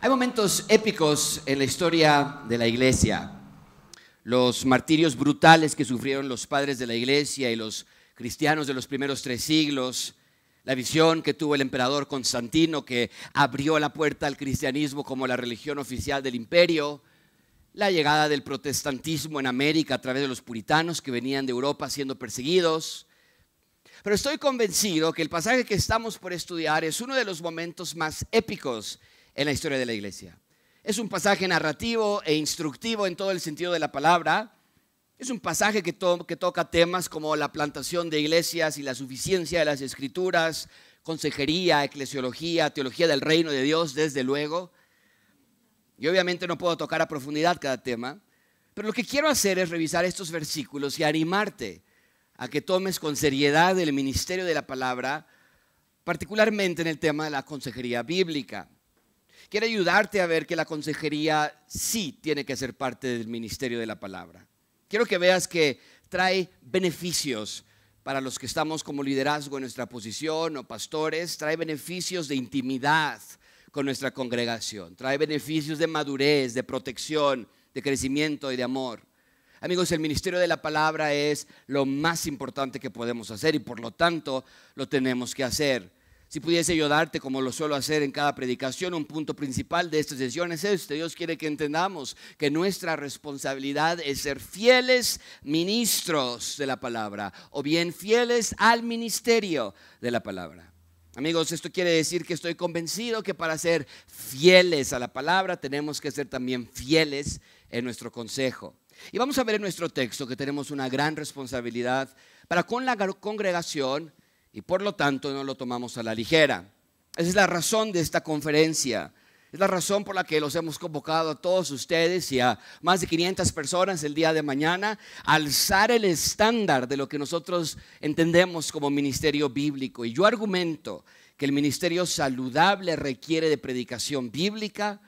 Hay momentos épicos en la historia de la iglesia. Los martirios brutales que sufrieron los padres de la iglesia y los cristianos de los primeros 3 siglos. La visión que tuvo el emperador Constantino, que abrió la puerta al cristianismo como la religión oficial del imperio. La llegada del protestantismo en América a través de los puritanos que venían de Europa siendo perseguidos. Pero estoy convencido que el pasaje que estamos por estudiar es uno de los momentos más épicos en la historia de la iglesia. Es un pasaje narrativo e instructivo en todo el sentido de la palabra. Es un pasaje que toca temas como la plantación de iglesias y la suficiencia de las escrituras, consejería, eclesiología, teología del reino de Dios, desde luego. Y obviamente no puedo tocar a profundidad cada tema, pero lo que quiero hacer es revisar estos versículos y animarte a que tomes con seriedad el ministerio de la palabra, particularmente en el tema de la consejería bíblica. Quiero ayudarte a ver que la consejería sí tiene que ser parte del ministerio de la palabra. Quiero que veas que trae beneficios para los que estamos como liderazgo en nuestra posición o pastores. Trae beneficios de intimidad con nuestra congregación. Trae beneficios de madurez, de protección, de crecimiento y de amor. Amigos, el ministerio de la palabra es lo más importante que podemos hacer y por lo tanto lo tenemos que hacer. Si pudiese yo darte, como lo suelo hacer en cada predicación, un punto principal de esta sesión es este: Dios quiere que entendamos que nuestra responsabilidad es ser fieles ministros de la palabra, o bien fieles al ministerio de la palabra. Amigos, esto quiere decir que estoy convencido que para ser fieles a la palabra tenemos que ser también fieles en nuestro consejo. Y vamos a ver en nuestro texto que tenemos una gran responsabilidad para con la congregación, y por lo tanto no lo tomamos a la ligera. Esa es la razón de esta conferencia. Es la razón por la que los hemos convocado a todos ustedes y a más de 500 personas el día de mañana a alzar el estándar de lo que nosotros entendemos como ministerio bíblico. Y yo argumento que el ministerio saludable requiere de predicación bíblica,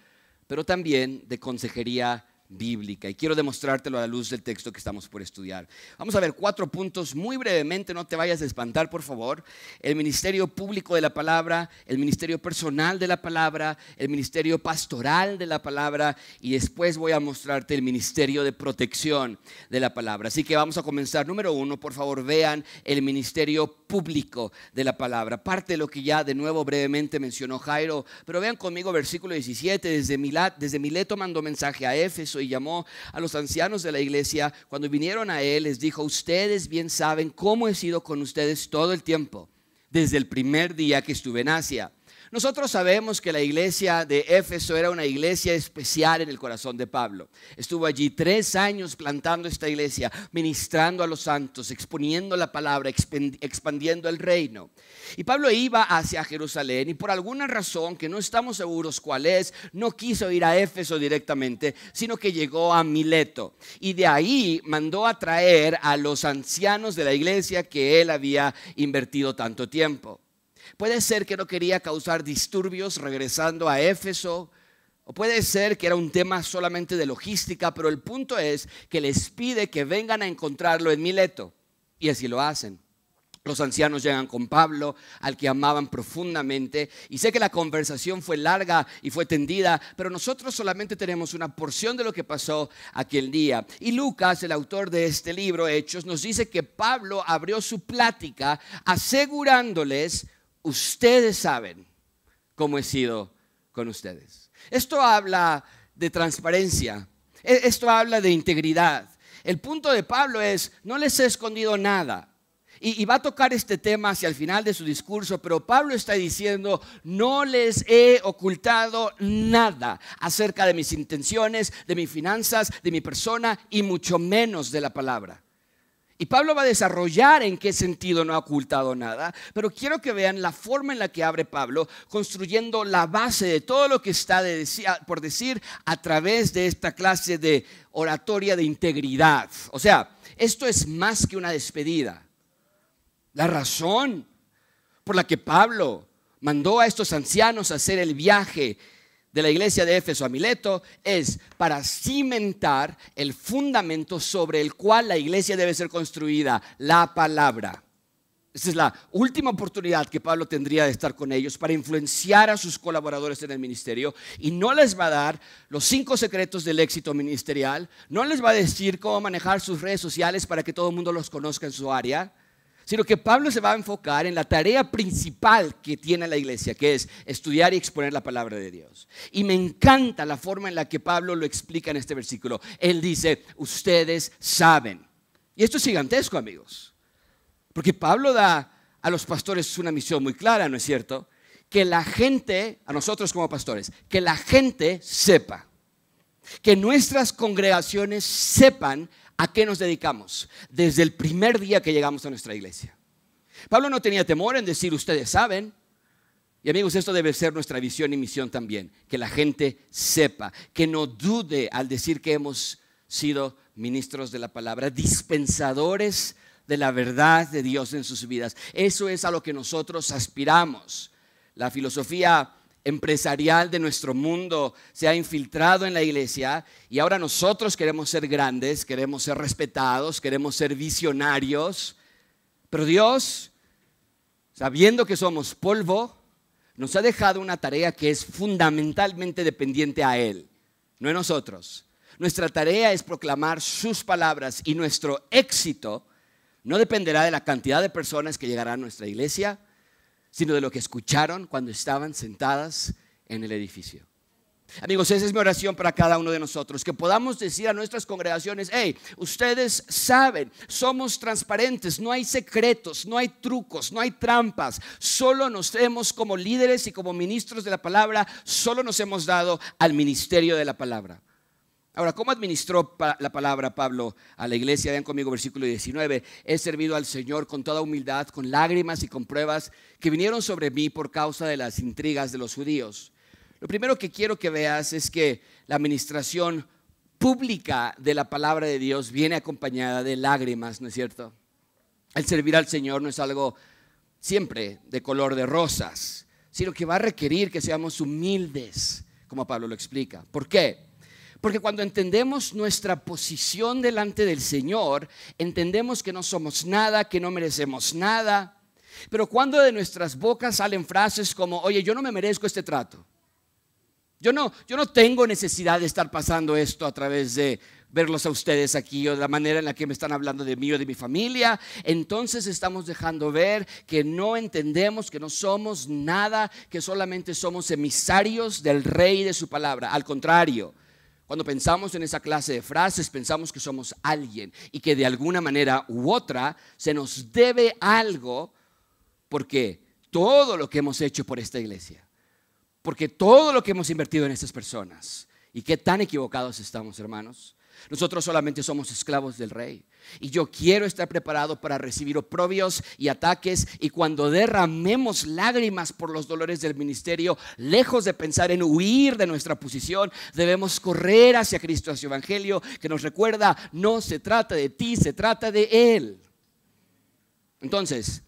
pero también de consejería bíblica, y quiero demostrártelo a la luz del texto que estamos por estudiar. Vamos a ver 4 puntos muy brevemente, no te vayas a espantar por favor. El ministerio público de la palabra, el ministerio personal de la palabra, el ministerio pastoral de la palabra, y después voy a mostrarte el ministerio de protección de la palabra. Así que vamos a comenzar. Número 1, por favor vean el ministerio público de la palabra, parte de lo que ya de nuevo brevemente mencionó Jairo, pero vean conmigo versículo 17. Desde Mileto mandó mensaje a Éfeso y llamó a los ancianos de la iglesia. Cuando vinieron a él, les dijo: ustedes bien saben cómo he sido con ustedes todo el tiempo, desde el primer día que estuve en Asia. Nosotros sabemos que la iglesia de Éfeso era una iglesia especial en el corazón de Pablo. Estuvo allí 3 años plantando esta iglesia, ministrando a los santos, exponiendo la palabra, expandiendo el reino. Y Pablo iba hacia Jerusalén y por alguna razón que no estamos seguros cuál es, no quiso ir a Éfeso directamente, sino que llegó a Mileto. Y de ahí mandó a traer a los ancianos de la iglesia que él había invertido tanto tiempo. Puede ser que no quería causar disturbios regresando a Éfeso, o puede ser que era un tema solamente de logística, pero el punto es que les pide que vengan a encontrarlo en Mileto, y así lo hacen. Los ancianos llegan con Pablo, al que amaban profundamente, y sé que la conversación fue larga y fue tendida, pero nosotros solamente tenemos una porción de lo que pasó aquel día. Y Lucas, el autor de este libro, Hechos, nos dice que Pablo abrió su plática asegurándoles: ustedes saben cómo he sido con ustedes. Esto habla de transparencia, esto habla de integridad. El punto de Pablo es: no les he escondido nada. Y va a tocar este tema hacia el final de su discurso, pero Pablo está diciendo: no les he ocultado nada acerca de mis intenciones, de mis finanzas, de mi persona y mucho menos de la palabra. Y Pablo va a desarrollar en qué sentido no ha ocultado nada, pero quiero que vean la forma en la que abre Pablo, construyendo la base de todo lo que está por decir a través de esta clase de oratoria de integridad. O sea, esto es más que una despedida. La razón por la que Pablo mandó a estos ancianos a hacer el viaje de la iglesia de Éfeso a Mileto es para cimentar el fundamento sobre el cual la iglesia debe ser construida, la palabra. Esta es la última oportunidad que Pablo tendría de estar con ellos para influenciar a sus colaboradores en el ministerio, y no les va a dar los 5 secretos del éxito ministerial, no les va a decir cómo manejar sus redes sociales para que todo el mundo los conozca en su área, sino que Pablo se va a enfocar en la tarea principal que tiene la iglesia, que es estudiar y exponer la palabra de Dios. Y me encanta la forma en la que Pablo lo explica en este versículo. Él dice, ustedes saben. Y esto es gigantesco, amigos, porque Pablo da a los pastores una misión muy clara, ¿no es cierto? Que la gente, a nosotros como pastores, que la gente sepa, que nuestras congregaciones sepan a qué nos dedicamos desde el primer día que llegamos a nuestra iglesia. Pablo no tenía temor en decir, ustedes saben. Y amigos, esto debe ser nuestra visión y misión también, que la gente sepa, que no dude al decir que hemos sido ministros de la palabra, dispensadores de la verdad de Dios en sus vidas. Eso es a lo que nosotros aspiramos. La filosofía empresarial de nuestro mundo se ha infiltrado en la iglesia, y ahora nosotros queremos ser grandes, queremos ser respetados, queremos ser visionarios, pero Dios, sabiendo que somos polvo, nos ha dejado una tarea que es fundamentalmente dependiente a Él, no a nosotros. Nuestra tarea es proclamar sus palabras, y nuestro éxito no dependerá de la cantidad de personas que llegarán a nuestra iglesia, sino de lo que escucharon cuando estaban sentadas en el edificio. Amigos, esa es mi oración para cada uno de nosotros, que podamos decir a nuestras congregaciones, hey, ustedes saben, somos transparentes, no hay secretos, no hay trucos, no hay trampas, solo nos hemos, como líderes y como ministros de la palabra, solo nos hemos dado al ministerio de la palabra. Ahora, ¿cómo administró la palabra Pablo a la iglesia? Vean conmigo versículo 19. He servido al Señor con toda humildad, con lágrimas y con pruebas que vinieron sobre mí por causa de las intrigas de los judíos. Lo primero que quiero que veas es que la administración pública de la palabra de Dios viene acompañada de lágrimas, ¿no es cierto? El servir al Señor no es algo siempre de color de rosas, sino que va a requerir que seamos humildes, como Pablo lo explica. ¿Por qué? Porque cuando entendemos nuestra posición delante del Señor, entendemos que no somos nada, que no merecemos nada. Pero cuando de nuestras bocas salen frases como, oye, yo no me merezco este trato. Yo no tengo necesidad de estar pasando esto a través de verlos a ustedes aquí, o de la manera en la que me están hablando de mí o de mi familia. Entonces estamos dejando ver que no entendemos, que no somos nada, que solamente somos emisarios del Rey y de su palabra. Al contrario, cuando pensamos en esa clase de frases, pensamos que somos alguien y que de alguna manera u otra se nos debe algo, porque todo lo que hemos hecho por esta iglesia, porque todo lo que hemos invertido en estas personas, y qué tan equivocados estamos, hermanos. Nosotros solamente somos esclavos del Rey, y yo quiero estar preparado para recibir oprobios y ataques, y cuando derramemos lágrimas por los dolores del ministerio, lejos de pensar en huir de nuestra posición, debemos correr hacia Cristo, hacia su evangelio, que nos recuerda, no se trata de ti, se trata de Él. Entonces,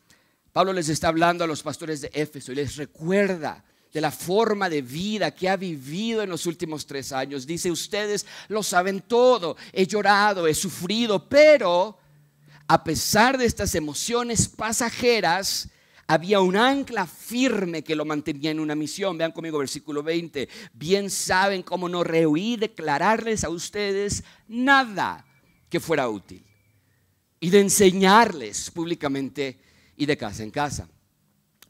Pablo les está hablando a los pastores de Éfeso y les recuerda de la forma de vida que ha vivido en los últimos 3 años. Dice, ustedes lo saben todo, he llorado, he sufrido, pero a pesar de estas emociones pasajeras, había un ancla firme que lo mantenía en una misión. Vean conmigo versículo 20. Bien saben cómo no rehuí declararles a ustedes nada que fuera útil, y de enseñarles públicamente y de casa en casa.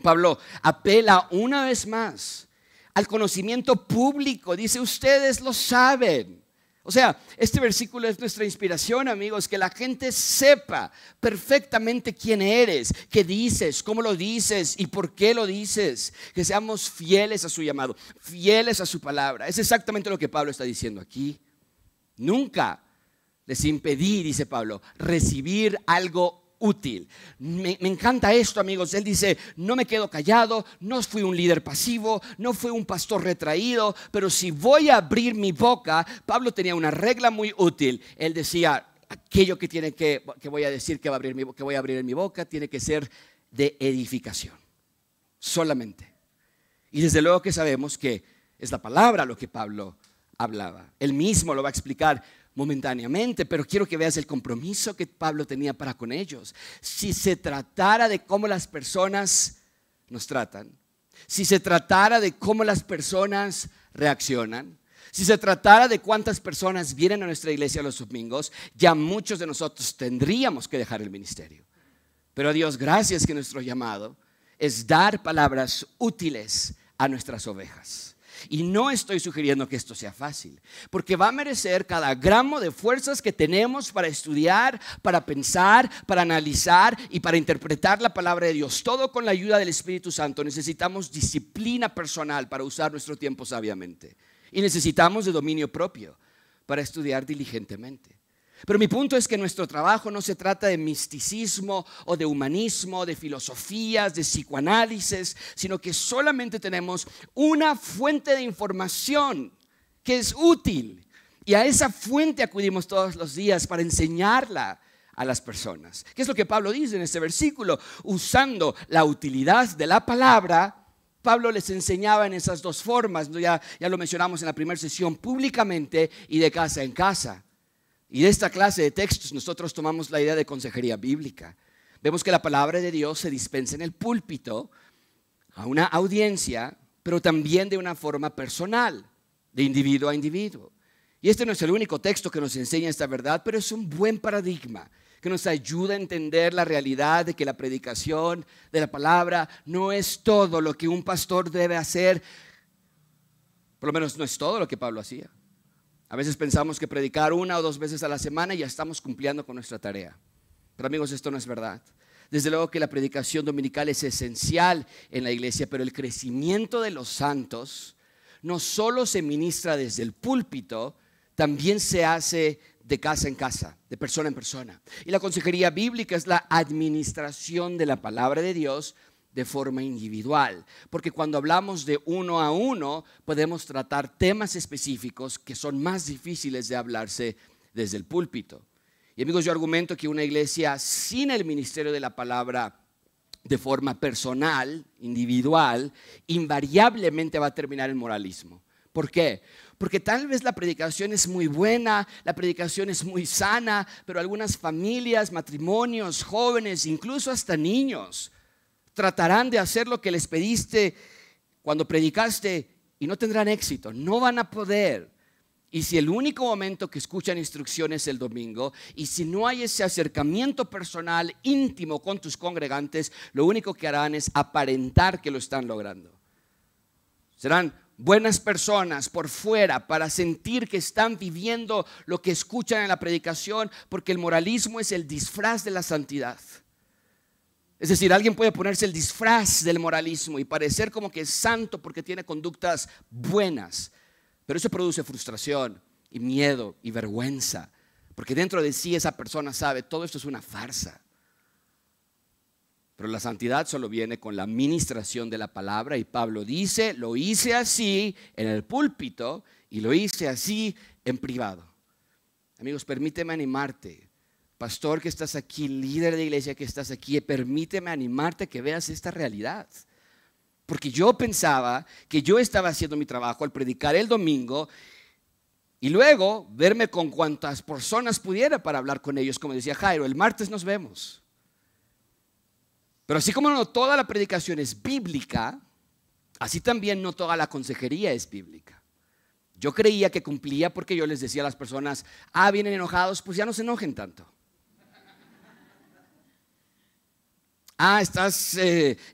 Pablo apela una vez más al conocimiento público. Dice, ustedes lo saben. O sea, este versículo es nuestra inspiración, amigos, que la gente sepa perfectamente quién eres, qué dices, cómo lo dices y por qué lo dices. Que seamos fieles a su llamado, fieles a su palabra. Es exactamente lo que Pablo está diciendo aquí. Nunca les impedí, dice Pablo, recibir algo útil. Me encanta esto, amigos. Él dice, no me quedo callado, no fui un líder pasivo, no fui un pastor retraído, pero si voy a abrir mi boca, Pablo tenía una regla muy útil. Él decía, aquello que voy a decir que voy a abrir en mi boca tiene que ser de edificación, solamente. Y desde luego que sabemos que Es la palabra lo que Pablo hablaba. Él mismo lo va a explicar momentáneamente, pero quiero que veas el compromiso que Pablo tenía para con ellos. Si se tratara de cómo las personas nos tratan, si se tratara de cómo las personas reaccionan, si se tratara de cuántas personas vienen a nuestra iglesia los domingos, ya muchos de nosotros tendríamos que dejar el ministerio. Pero a Dios gracias que nuestro llamado es dar palabras útiles a nuestras ovejas. Y no estoy sugiriendo que esto sea fácil, porque va a merecer cada gramo de fuerzas que tenemos para estudiar, para pensar, para analizar y para interpretar la palabra de Dios. Todo con la ayuda del Espíritu Santo. Necesitamos disciplina personal para usar nuestro tiempo sabiamente. Y necesitamos de dominio propio para estudiar diligentemente. Pero mi punto es que nuestro trabajo no se trata de misticismo o de humanismo, de filosofías, de psicoanálisis, sino que solamente tenemos una fuente de información que es útil. Y a esa fuente acudimos todos los días para enseñarla a las personas. ¿Qué es lo que Pablo dice en este versículo? Usando la utilidad de la palabra, Pablo les enseñaba en esas dos formas. Ya lo mencionamos en la primera sesión, públicamente y de casa en casa. Y de esta clase de textos nosotros tomamos la idea de consejería bíblica. Vemos que la palabra de Dios se dispensa en el púlpito a una audiencia, pero también de una forma personal, de individuo a individuo. Y este no es el único texto que nos enseña esta verdad, pero es un buen paradigma que nos ayuda a entender la realidad de que la predicación de la palabra no es todo lo que un pastor debe hacer. Por lo menos no es todo lo que Pablo hacía. A veces pensamos que predicar 1 o 2 veces a la semana y ya estamos cumpliendo con nuestra tarea. Pero amigos, esto no es verdad. Desde luego que la predicación dominical es esencial en la iglesia, pero el crecimiento de los santos no solo se ministra desde el púlpito, también se hace de casa en casa, de persona en persona. Y la consejería bíblica es la administración de la palabra de Dios de forma individual, porque cuando hablamos de uno a uno podemos tratar temas específicos que son más difíciles de hablarse desde el púlpito. Y amigos, yo argumento que una iglesia sin el ministerio de la palabra de forma personal, individual, invariablemente va a terminar en moralismo. ¿Por qué? Porque tal vez la predicación es muy buena, la predicación es muy sana, pero algunas familias, matrimonios, jóvenes, incluso hasta niños tratarán de hacer lo que les pediste cuando predicaste y no tendrán éxito, no van a poder. Y si el único momento que escuchan instrucciones es el domingo, y si no hay ese acercamiento personal íntimo con tus congregantes, lo único que harán es aparentar que lo están logrando. Serán buenas personas por fuera para sentir que están viviendo lo que escuchan en la predicación, porque el moralismo es el disfraz de la santidad. Es decir, alguien puede ponerse el disfraz del moralismo y parecer como que es santo porque tiene conductas buenas, pero eso produce frustración y miedo y vergüenza, porque dentro de sí esa persona sabe, todo esto es una farsa. Pero la santidad solo viene con la ministración de la palabra, y Pablo dice, lo hice así en el púlpito y lo hice así en privado. Amigos, permíteme animarte. Pastor que estás aquí, líder de iglesia que estás aquí, permíteme animarte a que veas esta realidad. Porque yo pensaba que yo estaba haciendo mi trabajo al predicar el domingo y luego verme con cuantas personas pudiera para hablar con ellos. Como decía Jairo, el martes nos vemos. Pero así como no toda la predicación es bíblica, así también no toda la consejería es bíblica. Yo creía que cumplía porque yo les decía a las personas, vienen enojados, pues ya no se enojen tanto.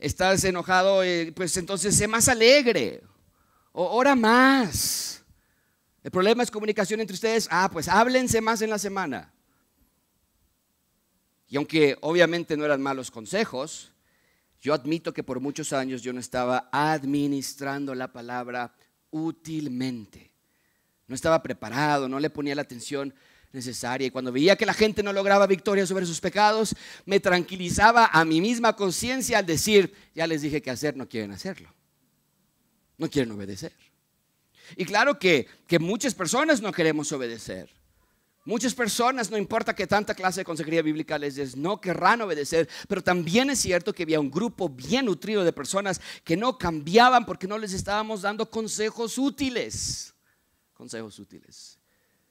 Estás enojado, pues entonces sé más alegre, ora más. El problema es comunicación entre ustedes, pues háblense más en la semana. Y aunque obviamente no eran malos consejos, yo admito que por muchos años yo no estaba administrando la palabra útilmente. No estaba preparado, no le ponía la atención necesaria, y cuando veía que la gente no lograba victoria sobre sus pecados, me tranquilizaba a mi misma conciencia al decir, ya les dije qué hacer, no quieren hacerlo, no quieren obedecer. Y claro que muchas personas no queremos obedecer, Muchas personas, no importa qué tanta clase de consejería bíblica les des, no querrán obedecer, pero también es cierto que había un grupo bien nutrido de personas que no cambiaban porque no les estábamos dando consejos útiles,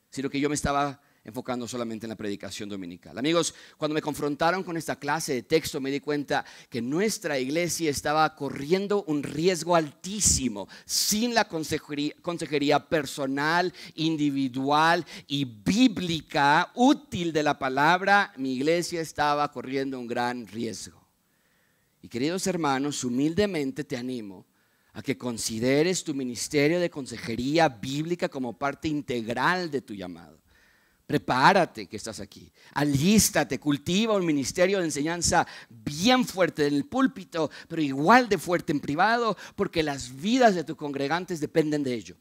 sino que yo me estaba enfocando solamente en la predicación dominical. Amigos, cuando me confrontaron con esta clase de texto, me di cuenta que nuestra iglesia estaba corriendo un riesgo altísimo. Sin la consejería personal, individual y bíblica útil de la palabra, mi iglesia estaba corriendo un gran riesgo. Y queridos hermanos, humildemente te animo a que consideres tu ministerio de consejería bíblica como parte integral de tu llamado. Prepárate que estás aquí, alístate, cultiva un ministerio de enseñanza bien fuerte en el púlpito, pero igual de fuerte en privado, porque las vidas de tus congregantes dependen de ello.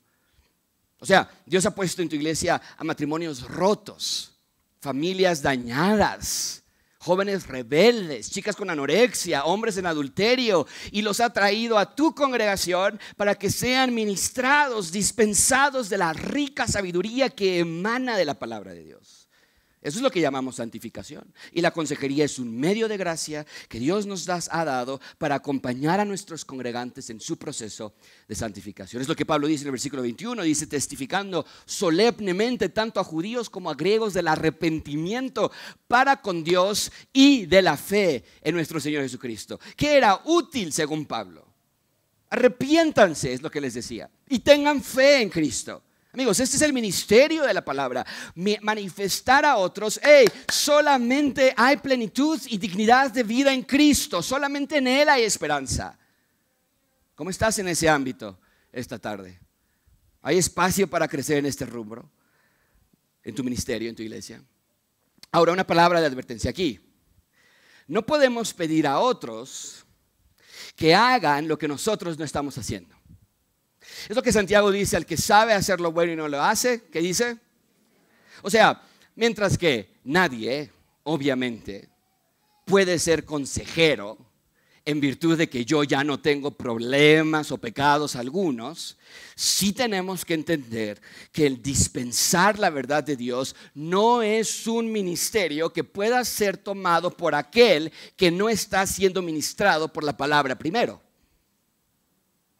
O sea, Dios ha puesto en tu iglesia a matrimonios rotos, familias dañadas, jóvenes rebeldes, chicas con anorexia, hombres en adulterio, y los ha traído a tu congregación para que sean ministrados, dispensados de la rica sabiduría que emana de la palabra de Dios. Eso es lo que llamamos santificación. Y la consejería es un medio de gracia que Dios nos ha dado para acompañar a nuestros congregantes en su proceso de santificación. Es lo que Pablo dice en el versículo 21, dice: testificando solemnemente tanto a judíos como a griegos del arrepentimiento para con Dios y de la fe en nuestro Señor Jesucristo. ¿Qué era útil según Pablo? Arrepiéntanse, es lo que les decía, y tengan fe en Cristo. Amigos, este es el ministerio de la palabra, manifestar a otros, solamente hay plenitud y dignidad de vida en Cristo, solamente en Él hay esperanza. ¿Cómo estás en ese ámbito esta tarde? ¿Hay espacio para crecer en este rubro, en tu ministerio, en tu iglesia? Ahora, una palabra de advertencia aquí. No podemos pedir a otros que hagan lo que nosotros no estamos haciendo. Es lo que Santiago dice: al que sabe hacer lo bueno y no lo hace, ¿qué dice? O sea, mientras que nadie, obviamente, puede ser consejero en virtud de que yo ya no tengo problemas o pecados algunos, sí tenemos que entender que el dispensar la verdad de Dios no es un ministerio que pueda ser tomado por aquel que no está siendo ministrado por la palabra primero.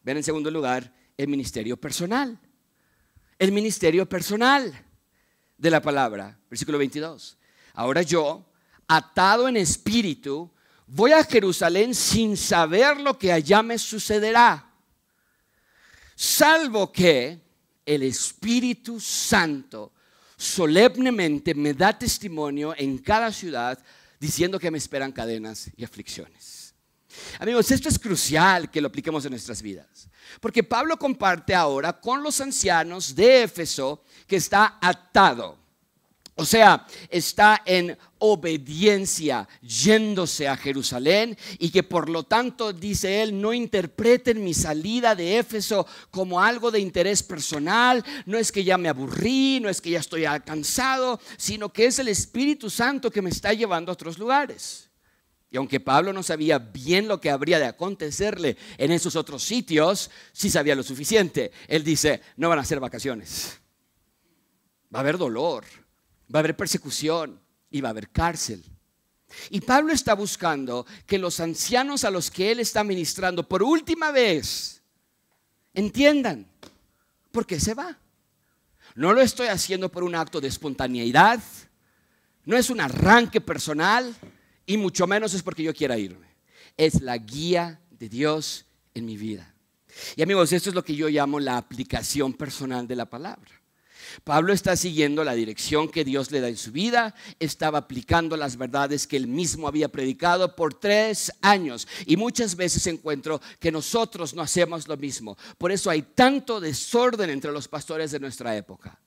Ven, en segundo lugar, el ministerio personal. El ministerio personal de la palabra. Versículo 22. Ahora yo, atado en espíritu, voy a Jerusalén sin saber lo que allá me sucederá, salvo que el Espíritu Santo solemnemente me da testimonio en cada ciudad, diciendo que me esperan cadenas y aflicciones. Amigos, esto es crucial que lo apliquemos en nuestras vidas, porque Pablo comparte ahora con los ancianos de Éfeso que está atado. O sea, está en obediencia, yéndose a Jerusalén, y que por lo tanto, dice él, no interpreten mi salida de Éfeso como algo de interés personal. No es que ya me aburrí, no es que ya estoy cansado, sino que es el Espíritu Santo que me está llevando a otros lugares. Y aunque Pablo no sabía bien lo que habría de acontecerle en esos otros sitios, sí sabía lo suficiente. Él dice: no van a ser vacaciones, va a haber dolor, va a haber persecución y va a haber cárcel. Y Pablo está buscando que los ancianos a los que él está ministrando por última vez entiendan por qué se va. No lo estoy haciendo por un acto de espontaneidad, no es un arranque personal, y mucho menos es porque yo quiera irme. Es la guía de Dios en mi vida. Y amigos, esto es lo que yo llamo la aplicación personal de la palabra. Pablo está siguiendo la dirección que Dios le da en su vida, estaba aplicando las verdades que él mismo había predicado por 3 años, y muchas veces encuentro que nosotros no hacemos lo mismo. Por eso hay tanto desorden entre los pastores de nuestra época.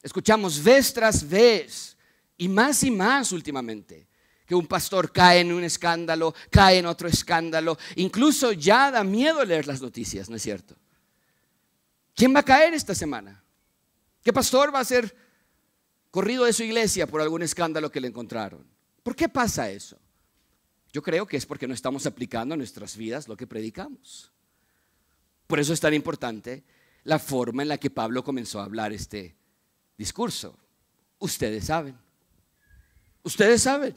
Escuchamos vez tras vez y más últimamente que un pastor cae en un escándalo, cae en otro escándalo. Incluso ya da miedo leer las noticias, ¿no es cierto? ¿Quién va a caer esta semana? ¿Qué pastor va a ser corrido de su iglesia por algún escándalo que le encontraron? ¿Por qué pasa eso? Yo creo que es porque no estamos aplicando en nuestras vidas lo que predicamos. Por eso es tan importante la forma en la que Pablo comenzó a hablar este discurso. Ustedes saben. Ustedes saben.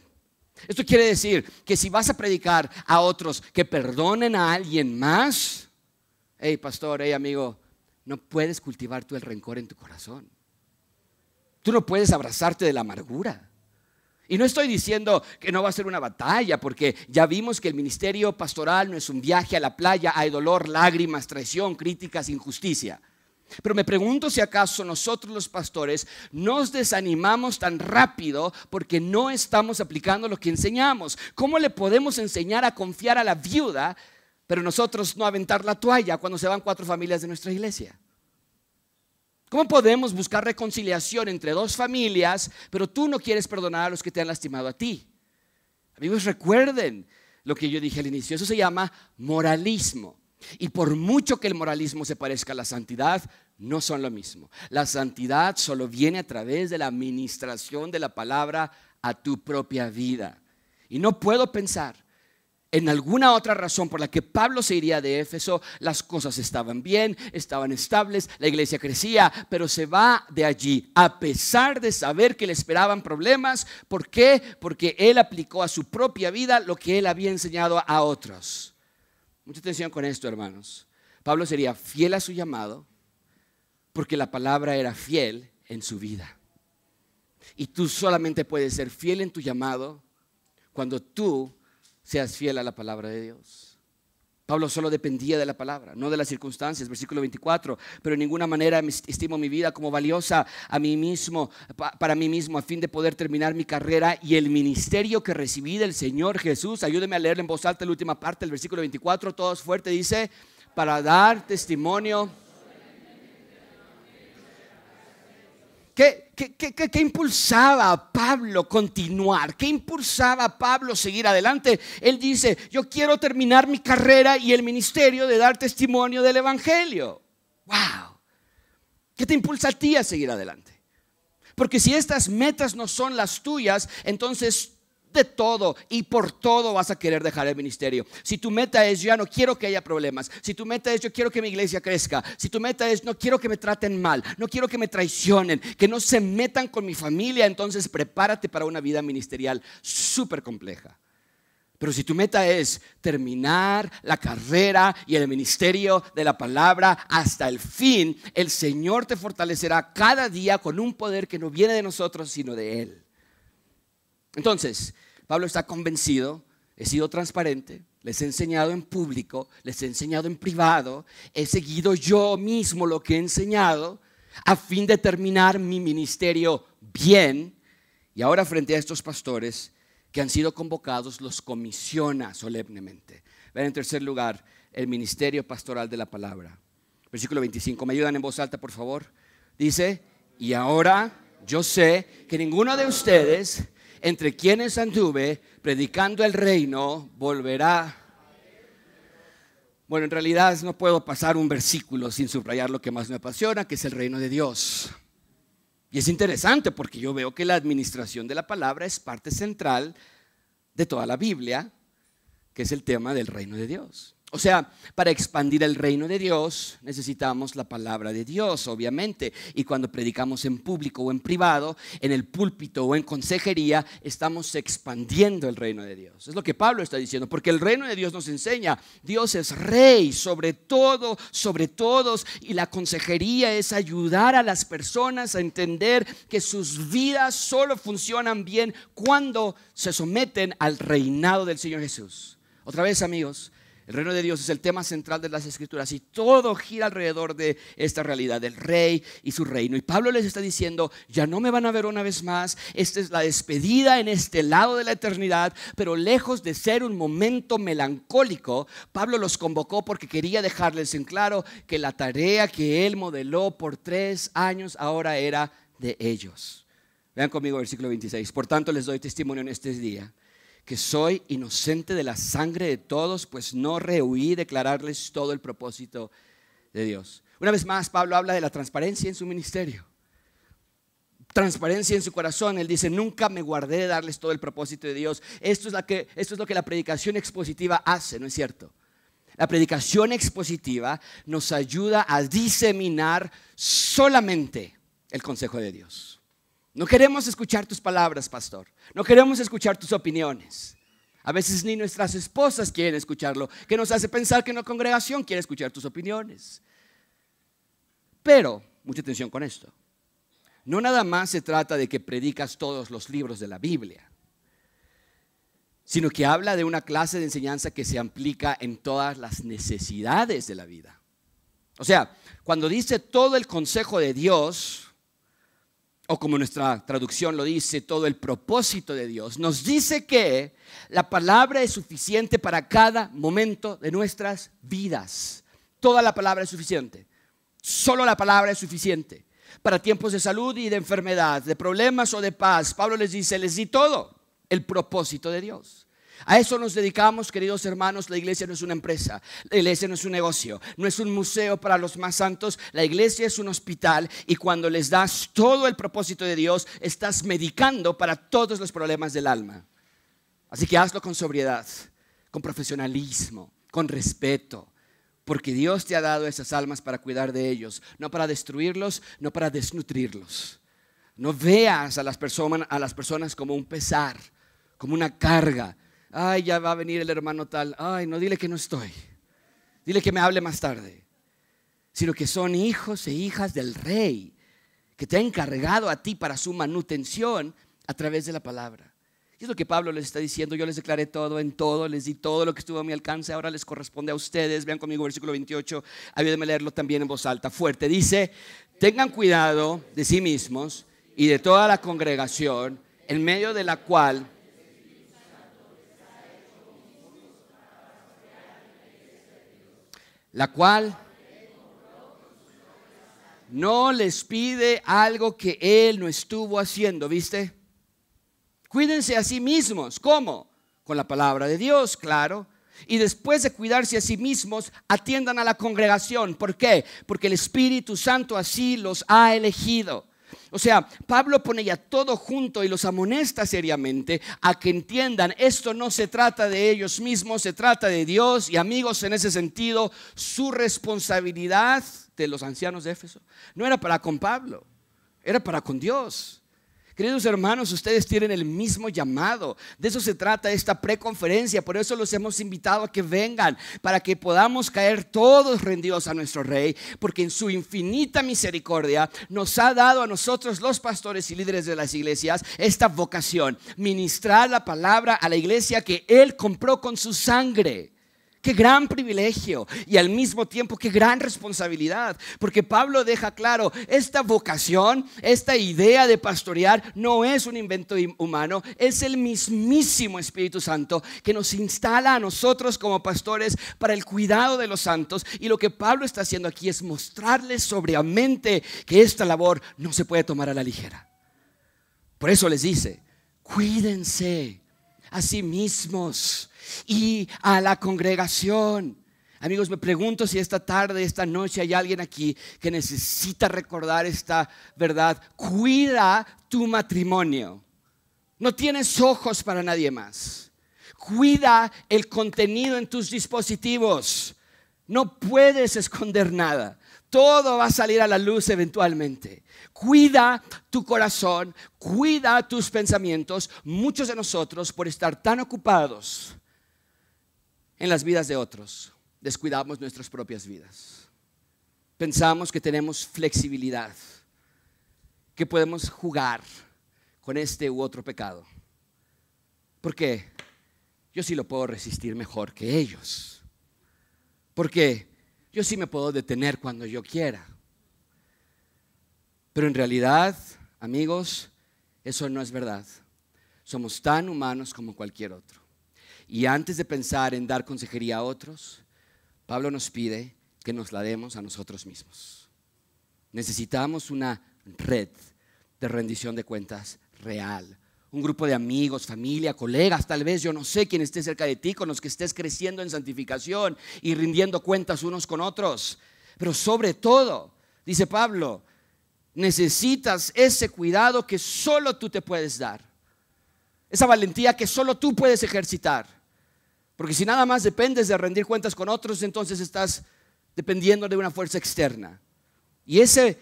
Esto quiere decir que si vas a predicar a otros que perdonen a alguien más, hey pastor, hey amigo, no puedes cultivar tú el rencor en tu corazón. Tú no puedes abrazarte de la amargura. Y no estoy diciendo que no va a ser una batalla, porque ya vimos que el ministerio pastoral no es un viaje a la playa. Hay dolor, lágrimas, traición, críticas, injusticia. Pero me pregunto si acaso nosotros los pastores nos desanimamos tan rápido porque no estamos aplicando lo que enseñamos. ¿Cómo le podemos enseñar a confiar a la viuda, pero nosotros no aventar la toalla cuando se van 4 familias de nuestra iglesia? ¿Cómo podemos buscar reconciliación entre 2 familias, pero tú no quieres perdonar a los que te han lastimado a ti? Amigos, recuerden lo que yo dije al inicio. Eso se llama moralismo. Y por mucho que el moralismo se parezca a la santidad, no son lo mismo. La santidad solo viene a través de la administración de la palabra a tu propia vida. Y no puedo pensar en alguna otra razón por la que Pablo se iría de Éfeso. Las cosas estaban bien, estaban estables, la iglesia crecía, pero se va de allí a pesar de saber que le esperaban problemas. ¿Por qué? Porque él aplicó a su propia vida lo que él había enseñado a otros. Mucha atención con esto, hermanos. Pablo sería fiel a su llamado porque la palabra era fiel en su vida. Y tú solamente puedes ser fiel en tu llamado cuando tú seas fiel a la palabra de Dios. Pablo solo dependía de la palabra, no de las circunstancias. Versículo 24, pero en ninguna manera estimo mi vida como valiosa a mí mismo, para mí mismo, a fin de poder terminar mi carrera y el ministerio que recibí del Señor Jesús. Ayúdeme a leer en voz alta la última parte del versículo 24, todos fuerte, dice, para dar testimonio. ¿Qué impulsaba a Pablo continuar? ¿Qué impulsaba a Pablo seguir adelante? Él dice, yo quiero terminar mi carrera y el ministerio de dar testimonio del evangelio. ¡Wow! ¿Qué te impulsa a ti a seguir adelante? Porque si estas metas no son las tuyas, entonces de todo y por todo vas a querer dejar el ministerio. Si tu meta es yo ya no quiero que haya problemas, si tu meta es yo quiero que mi iglesia crezca, si tu meta es no quiero que me traten mal, no quiero que me traicionen, que no se metan con mi familia, entonces prepárate para una vida ministerial súper compleja. Pero si tu meta es terminar la carrera y el ministerio de la palabra hasta el fin, el Señor te fortalecerá cada día con un poder que no viene de nosotros sino de Él. Entonces, Pablo está convencido, he sido transparente, les he enseñado en público, les he enseñado en privado, he seguido yo mismo lo que he enseñado a fin de terminar mi ministerio bien. Y ahora frente a estos pastores que han sido convocados, los comisiona solemnemente. Vean en tercer lugar, el ministerio pastoral de la palabra. Versículo 25, ¿me ayudan en voz alta por favor? Dice, y ahora yo sé que ninguno de ustedes entre quienes anduve predicando el reino volverá. Bueno, en realidad no puedo pasar un versículo sin subrayar lo que más me apasiona, que es el reino de Dios. Y es interesante porque yo veo que la administración de la palabra es parte central de toda la Biblia, que es el tema del reino de Dios. O sea, para expandir el reino de Dios necesitamos la palabra de Dios, obviamente. Y cuando predicamos en público o en privado, en el púlpito o en consejería, estamos expandiendo el reino de Dios. Es lo que Pablo está diciendo, porque el reino de Dios nos enseña, Dios es rey sobre todo, sobre todos. Y la consejería es ayudar a las personas a entender que sus vidas solo funcionan bien cuando se someten al reinado del Señor Jesús. Otra vez, amigos, el reino de Dios es el tema central de las Escrituras y todo gira alrededor de esta realidad del rey y su reino. Y Pablo les está diciendo, ya no me van a ver una vez más, esta es la despedida en este lado de la eternidad, pero lejos de ser un momento melancólico, Pablo los convocó porque quería dejarles en claro que la tarea que él modeló por 3 años ahora era de ellos. Vean conmigo el versículo 26, por tanto les doy testimonio en este día que soy inocente de la sangre de todos, pues no rehuí declararles todo el propósito de Dios. Una vez más, Pablo habla de la transparencia en su ministerio, transparencia en su corazón. Él dice, nunca me guardé de darles todo el propósito de Dios. Esto es lo que la predicación expositiva hace, ¿no es cierto? La predicación expositiva nos ayuda a diseminar solamente el consejo de Dios. No queremos escuchar tus palabras, pastor. No queremos escuchar tus opiniones. A veces ni nuestras esposas quieren escucharlo, que nos hace pensar que una congregación quiere escuchar tus opiniones. Pero, mucha atención con esto. No nada más se trata de que predicas todos los libros de la Biblia, sino que habla de una clase de enseñanza que se aplica en todas las necesidades de la vida. O sea, cuando dice todo el consejo de Dios, o como nuestra traducción lo dice, todo el propósito de Dios, nos dice que la palabra es suficiente para cada momento de nuestras vidas. Toda la palabra es suficiente. Solo la palabra es suficiente. Para tiempos de salud y de enfermedad, de problemas o de paz, Pablo les dice, les di todo el propósito de Dios. A eso nos dedicamos, queridos hermanos. La iglesia no es una empresa, la iglesia no es un negocio, no es un museo para los más santos. La iglesia es un hospital, y cuando les das todo el propósito de Dios, estás medicando para todos los problemas del alma. Así que hazlo con sobriedad, con profesionalismo, con respeto, porque Dios te ha dado esas almas para cuidar de ellos, no para destruirlos, no para desnutrirlos. No veas a las personas como un pesar, como una carga. Ay, ya va a venir el hermano tal. Ay, no, dile que no estoy. Dile que me hable más tarde. Sino que son hijos e hijas del Rey, que te ha encargado a ti para su manutención a través de la palabra. Y es lo que Pablo les está diciendo. Yo les declaré todo en todo, les di todo lo que estuvo a mi alcance. Ahora les corresponde a ustedes. Vean conmigo versículo 28. Ayúdenme a leerlo también en voz alta, fuerte. Dice, tengan cuidado de sí mismos y de toda la congregación, en medio de la cual no les pide algo que Él no estuvo haciendo, ¿viste? Cuídense a sí mismos. ¿Cómo? Con la palabra de Dios, claro. Y después de cuidarse a sí mismos, atiendan a la congregación. ¿Por qué? Porque el Espíritu Santo así los ha elegido. O sea, Pablo pone ya todo junto y los amonesta seriamente a que entiendan, esto no se trata de ellos mismos, se trata de Dios. Y amigos, en ese sentido, su responsabilidad de los ancianos de Éfeso no era para con Pablo, era para con Dios. Queridos hermanos, ustedes tienen el mismo llamado. De eso se trata esta preconferencia. Por eso los hemos invitado a que vengan, para que podamos caer todos rendidos a nuestro Rey, porque en su infinita misericordia nos ha dado a nosotros, los pastores y líderes de las iglesias, esta vocación: ministrar la palabra a la iglesia que Él compró con su sangre. Qué gran privilegio y al mismo tiempo qué gran responsabilidad, porque Pablo deja claro, esta vocación, esta idea de pastorear no es un invento humano, es el mismísimo Espíritu Santo que nos instala a nosotros como pastores para el cuidado de los santos. Y lo que Pablo está haciendo aquí es mostrarles sobriamente que esta labor no se puede tomar a la ligera. Por eso les dice, cuídense a sí mismos y a la congregación. Amigos, me pregunto si esta tarde, esta noche hay alguien aquí que necesita recordar esta verdad. Cuida tu matrimonio. No tienes ojos para nadie más. Cuida el contenido en tus dispositivos. No puedes esconder nada. Todo va a salir a la luz eventualmente. Cuida tu corazón, cuida tus pensamientos. Muchos de nosotros, por estar tan ocupados en las vidas de otros, descuidamos nuestras propias vidas. Pensamos que tenemos flexibilidad, que podemos jugar con este u otro pecado. ¿Por qué? Yo sí lo puedo resistir mejor que ellos. Porque yo sí me puedo detener cuando yo quiera. Pero en realidad, amigos, eso no es verdad. Somos tan humanos como cualquier otro. Y antes de pensar en dar consejería a otros, Pablo nos pide que nos la demos a nosotros mismos. Necesitamos una red de rendición de cuentas real. Un grupo de amigos, familia, colegas, tal vez, yo no sé, quién esté cerca de ti, con los que estés creciendo en santificación y rindiendo cuentas unos con otros. Pero sobre todo, dice Pablo, necesitas ese cuidado que solo tú te puedes dar. Esa valentía que solo tú puedes ejercitar. Porque si nada más dependes de rendir cuentas con otros, entonces estás dependiendo de una fuerza externa. Y esa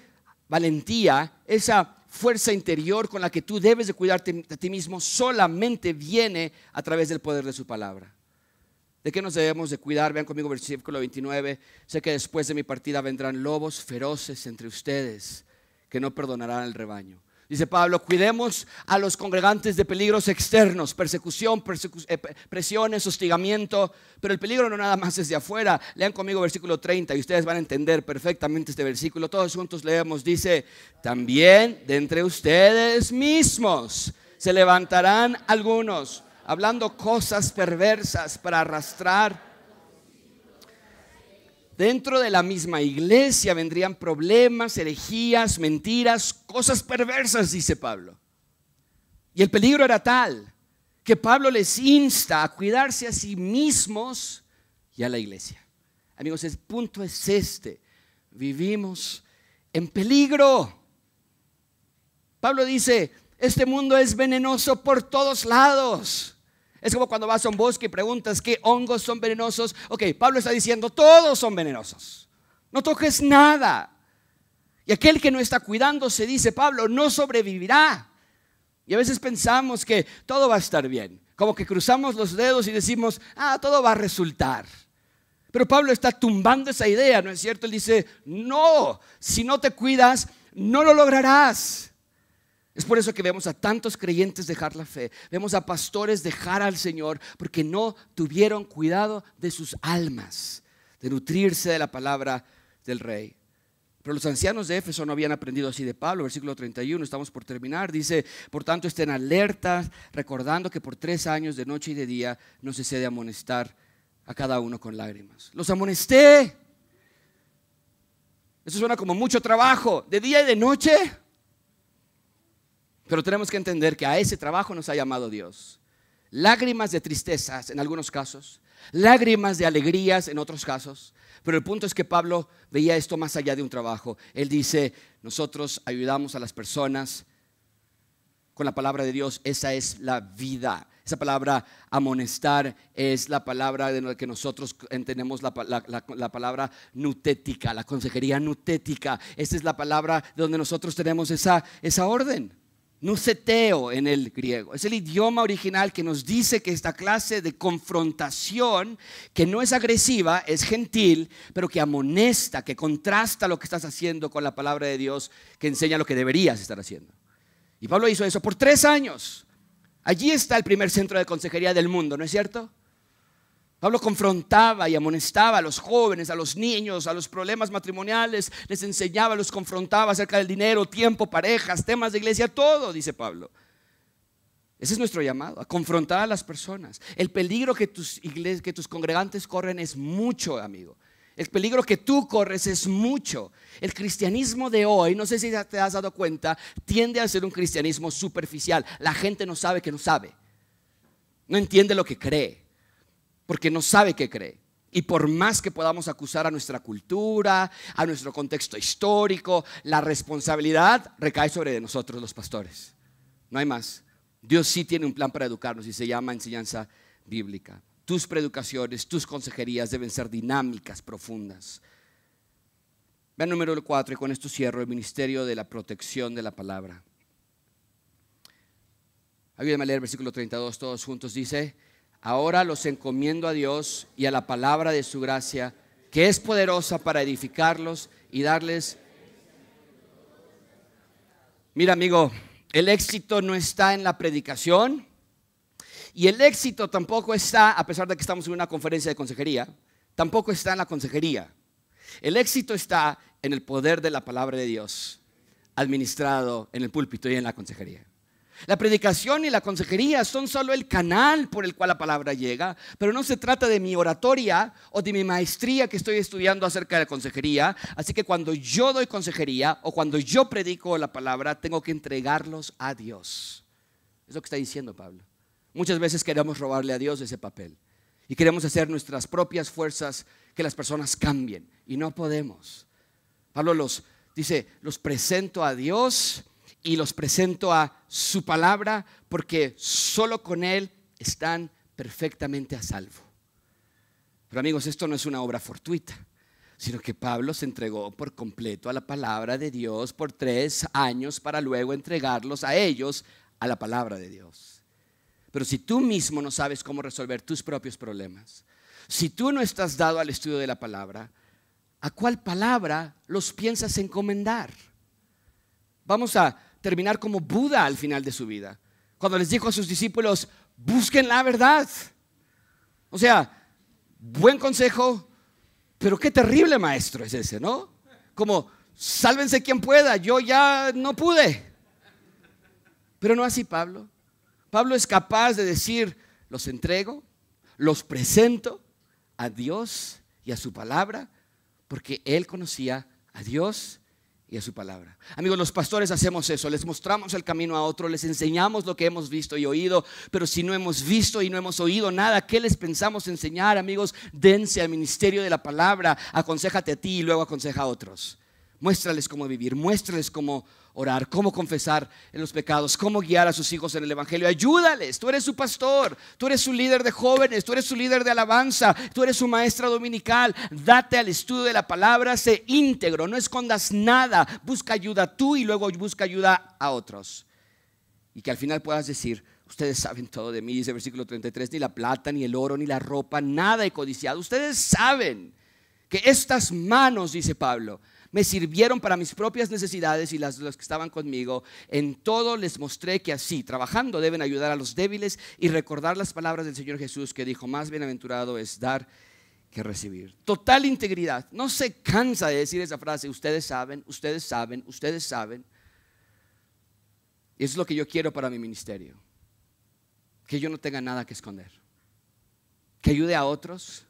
valentía, esa fuerza interior con la que tú debes de cuidarte a ti mismo solamente viene a través del poder de su palabra. ¿De qué nos debemos de cuidar? Vean conmigo versículo 29. Sé que después de mi partida vendrán lobos feroces entre ustedes que no perdonarán al rebaño. Dice Pablo, cuidemos a los congregantes de peligros externos, persecución, presiones, hostigamiento, pero el peligro no nada más es de afuera. Lean conmigo versículo 30 y ustedes van a entender perfectamente este versículo. Todos juntos leemos, dice, también de entre ustedes mismos se levantarán algunos, hablando cosas perversas para arrastrar. Dentro de la misma iglesia vendrían problemas, herejías, mentiras, cosas perversas, dice Pablo. Y el peligro era tal que Pablo les insta a cuidarse a sí mismos y a la iglesia. Amigos, el punto es este: vivimos en peligro. Pablo dice, este mundo es venenoso por todos lados. Es como cuando vas a un bosque y preguntas qué hongos son venenosos. Ok, Pablo está diciendo todos son venenosos. No toques nada. Y aquel que no está cuidándose, dice Pablo, no sobrevivirá. Y a veces pensamos que todo va a estar bien. Como que cruzamos los dedos y decimos, todo va a resultar. Pero Pablo está tumbando esa idea, ¿no es cierto? Él dice, no, si no te cuidas, no lo lograrás. Es por eso que vemos a tantos creyentes dejar la fe, vemos a pastores dejar al Señor porque no tuvieron cuidado de sus almas, de nutrirse de la palabra del Rey. Pero los ancianos de Éfeso no habían aprendido así de Pablo. Versículo 31, estamos por terminar, dice, por tanto estén alertas, recordando que por 3 años de noche y de día no cesé de amonestar a cada uno con lágrimas. Los amonesté. Eso suena como mucho trabajo, de día y de noche. Pero tenemos que entender que a ese trabajo nos ha llamado Dios. Lágrimas de tristezas en algunos casos, lágrimas de alegrías en otros casos. Pero el punto es que Pablo veía esto más allá de un trabajo. Él dice, nosotros ayudamos a las personas con la palabra de Dios. Esa es la vida. Esa palabra amonestar es la palabra de la que nosotros entendemos la palabra nutética, la consejería nutética. Esta es la palabra de donde nosotros tenemos esa orden. Nuseteo en el griego. Es el idioma original que nos dice que esta clase de confrontación, que no es agresiva, es gentil, pero que amonesta, que contrasta lo que estás haciendo con la palabra de Dios, que enseña lo que deberías estar haciendo. Y Pablo hizo eso por 3 años. Allí está el primer centro de consejería del mundo, ¿no es cierto? Pablo confrontaba y amonestaba a los jóvenes, a los niños, a los problemas matrimoniales, les enseñaba, los confrontaba acerca del dinero, tiempo, parejas, temas de iglesia, todo, dice Pablo. Ese es nuestro llamado, a confrontar a las personas. El peligro que tus congregantes corren es mucho, amigo. El peligro que tú corres es mucho. El cristianismo de hoy, no sé si te has dado cuenta, tiende a ser un cristianismo superficial. La gente no sabe que no sabe. No entiende lo que cree, porque no sabe qué cree. Y por más que podamos acusar a nuestra cultura, a nuestro contexto histórico, la responsabilidad recae sobre nosotros los pastores. No hay más. Dios sí tiene un plan para educarnos y se llama enseñanza bíblica. Tus predicaciones, tus consejerías deben ser dinámicas, profundas. Vean número 4 y con esto cierro: el ministerio de la protección de la palabra. Ayúdenme a leer el versículo 32 todos juntos. Dice: ahora los encomiendo a Dios y a la palabra de su gracia, que es poderosa para edificarlos y darles. Mira, amigo, el éxito no está en la predicación y el éxito tampoco está, a pesar de que estamos en una conferencia de consejería, tampoco está en la consejería. El éxito está en el poder de la palabra de Dios administrado en el púlpito y en la consejería. La predicación y la consejería son solo el canal por el cual la palabra llega, pero no se trata de mi oratoria o de mi maestría que estoy estudiando acerca de la consejería. Así que cuando yo doy consejería o cuando yo predico la palabra, tengo que entregarlos a Dios. Es lo que está diciendo Pablo. Muchas veces queremos robarle a Dios ese papel y queremos hacer nuestras propias fuerzas que las personas cambien, y no podemos. Pablo dice, los presento a Dios y los presento a su palabra, porque solo con Él están perfectamente a salvo. Pero amigos, esto no es una obra fortuita. sino que Pablo se entregó por completo a la palabra de Dios por 3 años para luego entregarlos a ellos a la palabra de Dios. Pero si tú mismo no sabes cómo resolver tus propios problemas, si tú no estás dado al estudio de la palabra, ¿a cuál palabra los piensas encomendar? Vamos a terminar como Buda al final de su vida, cuando les dijo a sus discípulos: busquen la verdad. O sea, buen consejo, pero qué terrible maestro es ese, ¿no? Como, sálvense quien pueda, yo ya no pude. Pero no así Pablo. Pablo es capaz de decir: los entrego, los presento a Dios y a su palabra, porque él conocía a Dios y a su palabra. Amigos, los pastores hacemos eso, les mostramos el camino a otro, les enseñamos lo que hemos visto y oído, pero si no hemos visto y no hemos oído nada, ¿qué les pensamos enseñar? Amigos, dense al ministerio de la palabra, aconséjate a ti y luego aconseja a otros. Muéstrales cómo vivir, muéstrales cómo orar, cómo confesar en los pecados, cómo guiar a sus hijos en el evangelio. Ayúdales, tú eres su pastor, tú eres su líder de jóvenes, tú eres su líder de alabanza, tú eres su maestra dominical. Date al estudio de la palabra, sé íntegro, no escondas nada, busca ayuda tú y luego busca ayuda a otros. Y que al final puedas decir: ustedes saben todo de mí, dice el versículo 33, ni la plata, ni el oro, ni la ropa, nada he codiciado. Ustedes saben que estas manos, dice Pablo, me sirvieron para mis propias necesidades y las de los que estaban conmigo. En todo les mostré que así, trabajando, deben ayudar a los débiles y recordar las palabras del Señor Jesús, que dijo: más bienaventurado es dar que recibir. Total integridad. No se cansa de decir esa frase: ustedes saben, ustedes saben, ustedes saben. Y eso es lo que yo quiero para mi ministerio. Que yo no tenga nada que esconder. Que ayude a otros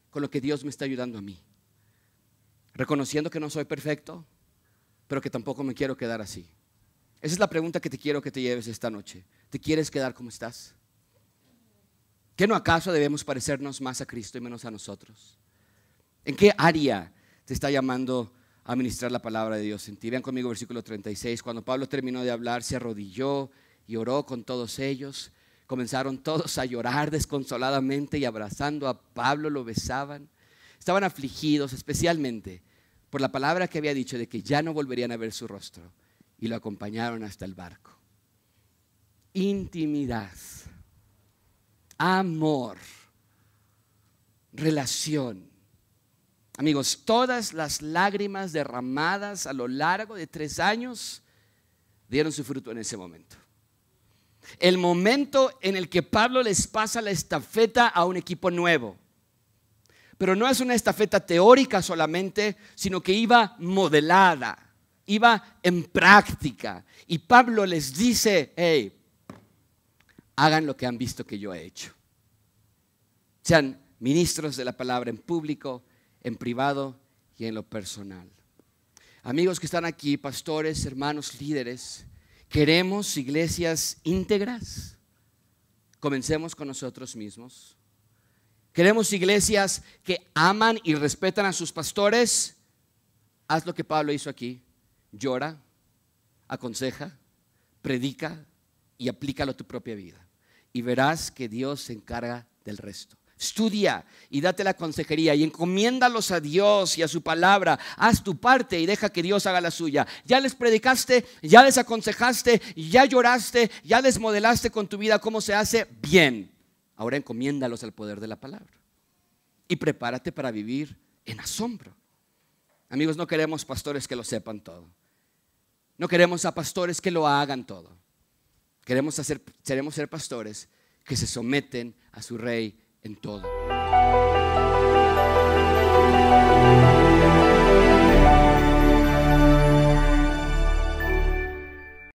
con lo que Dios me está ayudando a mí. Reconociendo que no soy perfecto, pero que tampoco me quiero quedar así. Esa es la pregunta que te quiero que te lleves esta noche. ¿Te quieres quedar como estás? ¿Qué no acaso debemos parecernos más a Cristo y menos a nosotros? ¿En qué área te está llamando a ministrar la palabra de Dios en ti? Vean conmigo versículo 36. Cuando Pablo terminó de hablar, se arrodilló y oró con todos ellos. Comenzaron todos a llorar desconsoladamente y abrazando a Pablo lo besaban. Estaban afligidos especialmente por la palabra que había dicho de que ya no volverían a ver su rostro, y lo acompañaron hasta el barco. Intimidad, amor, relación. Amigos, todas las lágrimas derramadas a lo largo de 3 años dieron su fruto en ese momento. El momento en el que Pablo les pasa la estafeta a un equipo nuevo. Pero no es una estafeta teórica solamente, sino que iba modelada, iba en práctica. Y Pablo les dice: hey, hagan lo que han visto que yo he hecho. Sean ministros de la palabra en público, en privado y en lo personal. Amigos que están aquí, pastores, hermanos, líderes, ¿queremos iglesias íntegras? Comencemos con nosotros mismos. ¿Queremos iglesias que aman y respetan a sus pastores? Haz lo que Pablo hizo aquí. Llora, aconseja, predica y aplícalo a tu propia vida. Y verás que Dios se encarga del resto. Estudia y date la consejería y encomiéndalos a Dios y a su palabra. Haz tu parte y deja que Dios haga la suya. Ya les predicaste, ya les aconsejaste, ya lloraste, ya les modelaste con tu vida cómo se hace bien. Ahora encomiéndalos al poder de la palabra y prepárate para vivir en asombro. Amigos, no queremos pastores que lo sepan todo. No queremos a pastores que lo hagan todo. Queremos ser pastores que se someten a su rey en todo.